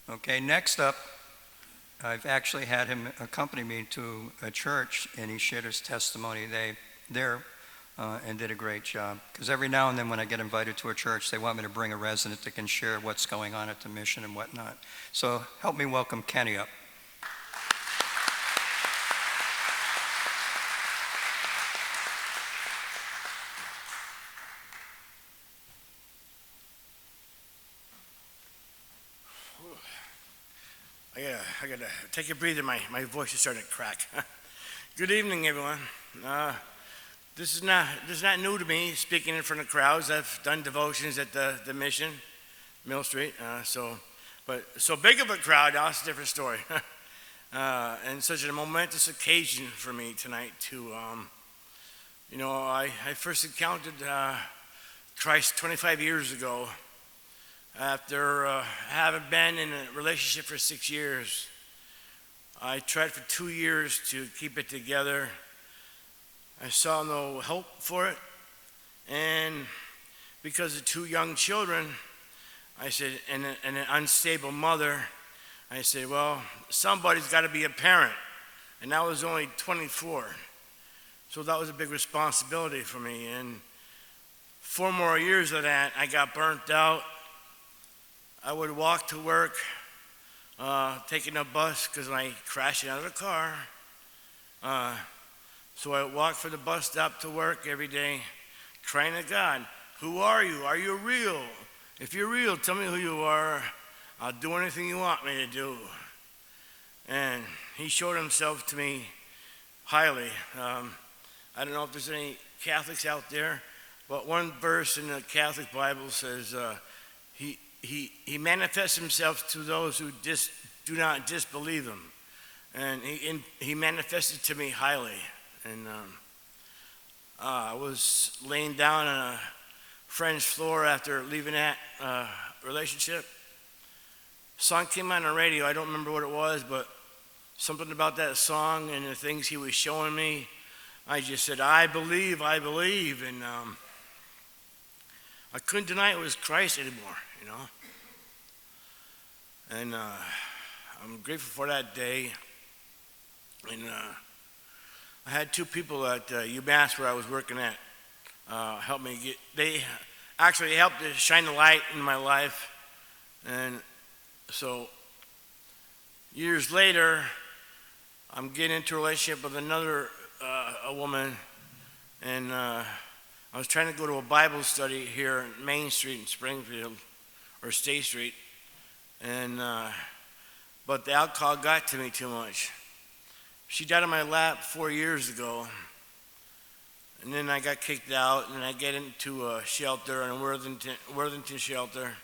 Okay, next up, I've actually had him accompany me to a church, and he shared his testimony there and did a great job. Because every now and then when I get invited to a church, they want me to bring a resident that can share what's going on at the mission and whatnot. So help me welcome Kenny up. I gotta take a breather. My voice is starting to crack. Good evening, everyone. This is not new to me, speaking in front of crowds. I've done devotions at the mission, Mill Street. But so big of a crowd, that's a different story. And such a momentous occasion for me tonight to, I first encountered Christ 25 years ago. After having been in a relationship for 6 years, I tried for 2 years to keep it together. I saw no hope for it, and because of 2 young children, I said, and an unstable mother, I said, well, somebody's got to be a parent, and I was only 24, so that was a big responsibility for me. And 4 more years of that, I got burnt out. I would walk to work, taking a bus because I crashed out of the car. So I walked from the bus stop to work every day, crying to God, who are you? Are you real? If you're real, tell me who you are. I'll do anything you want me to do. And he showed himself to me highly. I don't know if there's any Catholics out there, but one verse in the Catholic Bible says, He manifests himself to those who do not disbelieve him. And he manifested to me highly. And I was laying down on a friend's floor after leaving that relationship. A song came on the radio. I don't remember what it was, but something about that song and the things he was showing me, I just said, I believe. And I couldn't deny it was Christ anymore, And I'm grateful for that day. And I had 2 people at UMass where I was working at help me they actually helped to shine the light in my life. And so years later, I'm getting into a relationship with another a woman, and I was trying to go to a Bible study here in Main Street in Springfield, or State Street, and but the alcohol got to me too much. She died on my lap 4 years ago, and then I got kicked out, and I get into a shelter, in Worthington shelter.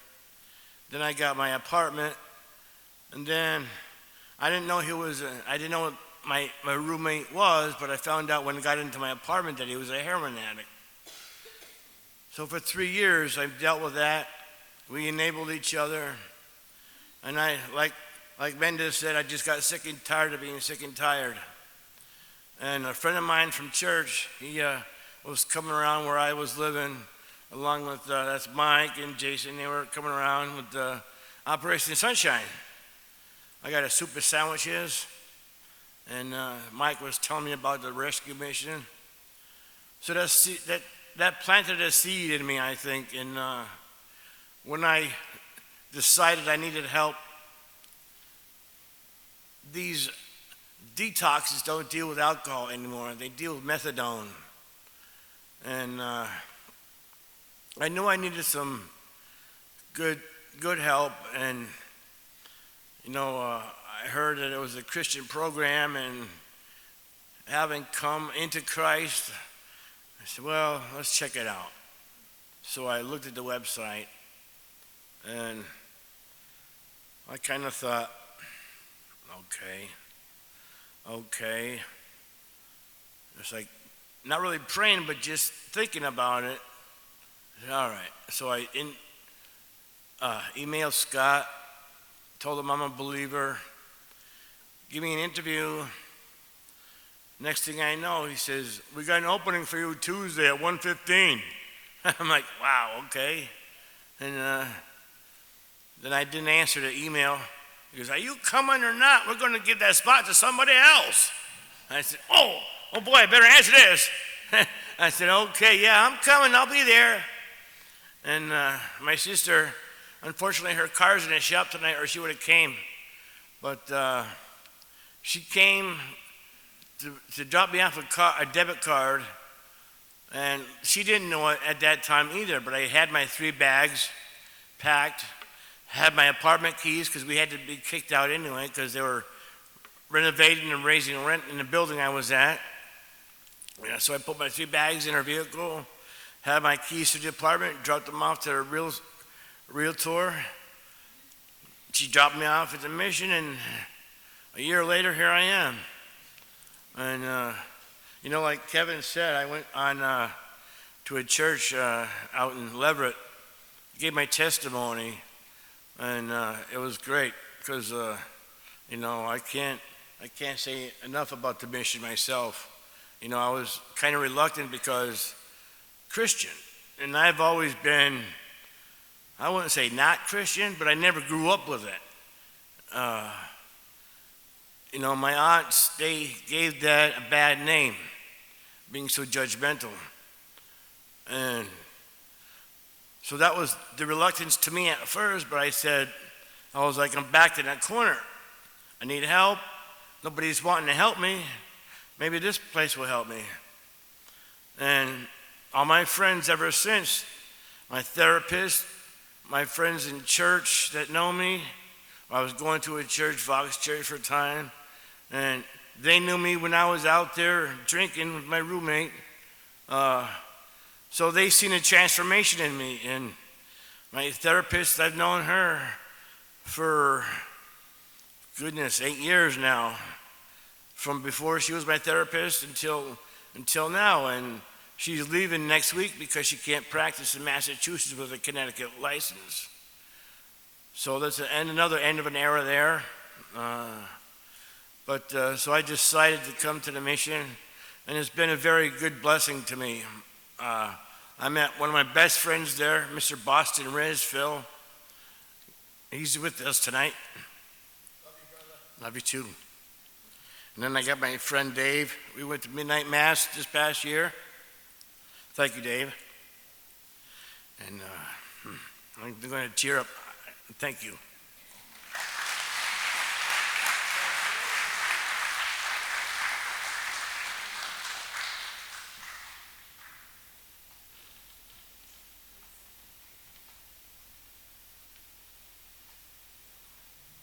Then I got my apartment, and then I didn't know I didn't know what my roommate was, but I found out when I got into my apartment that he was a heroin addict. So for 3 years, I've dealt with that. We enabled each other. And I, like Mendes said, I just got sick and tired of being sick and tired. And a friend of mine from church, he was coming around where I was living, along with, that's Mike and Jason. They were coming around with Operation Sunshine. I got a soup of sandwiches, and Mike was telling me about the rescue mission. So that planted a seed in me, I think. And when I decided I needed help, these detoxes don't deal with alcohol anymore. They deal with methadone. And I knew I needed some good help. And, I heard that it was a Christian program, and having come into Christ, I said, well, let's check it out. So I looked at the website, and I kind of thought, okay. It's like not really praying, but just thinking about it. I said, all right. So I emailed Scott, told him I'm a believer, give me an interview. Next thing I know, he says, we got an opening for you Tuesday at 1:15. I'm like, wow, okay. And then I didn't answer the email. He goes, are you coming or not? We're going to give that spot to somebody else. I said, oh boy, I better answer this. I said, okay, yeah, I'm coming. I'll be there. And my sister, unfortunately, her car's in the shop tonight, or she would have came. But she came to drop me off a debit card, and she didn't know it at that time either, but I had my 3 bags packed, had my apartment keys because we had to be kicked out anyway because they were renovating and raising rent in the building I was at. Yeah, so I put my 3 bags in her vehicle, had my keys to the apartment, dropped them off to her realtor. She dropped me off at the mission, and a year later, here I am. And, like Kevin said, I went on to a church out in Leverett, gave my testimony, and it was great because, I can't say enough about the mission myself. I was kind of reluctant because Christian, and I've always been, I wouldn't say not Christian, but I never grew up with it. My aunts, they gave that a bad name, being so judgmental. And so that was the reluctance to me at first, but I was like, I'm backed in that corner. I need help. Nobody's wanting to help me. Maybe this place will help me. And all my friends ever since, my therapist, my friends in church that know me, I was going to a church, Vox Church for a time, and they knew me when I was out there drinking with my roommate. So they seen a transformation in me. And my therapist, I've known her for, 8 years now. From before she was my therapist until now. And she's leaving next week because she can't practice in Massachusetts with a Connecticut license. So that's another end of an era there. So I decided to come to the mission, and it's been a very good blessing to me. I met one of my best friends there, Mr. Boston Riz, Phil. He's with us tonight. Love you, brother. Love you too. And then I got my friend Dave. We went to midnight mass this past year. Thank you, Dave. And I'm going to cheer up. Thank you.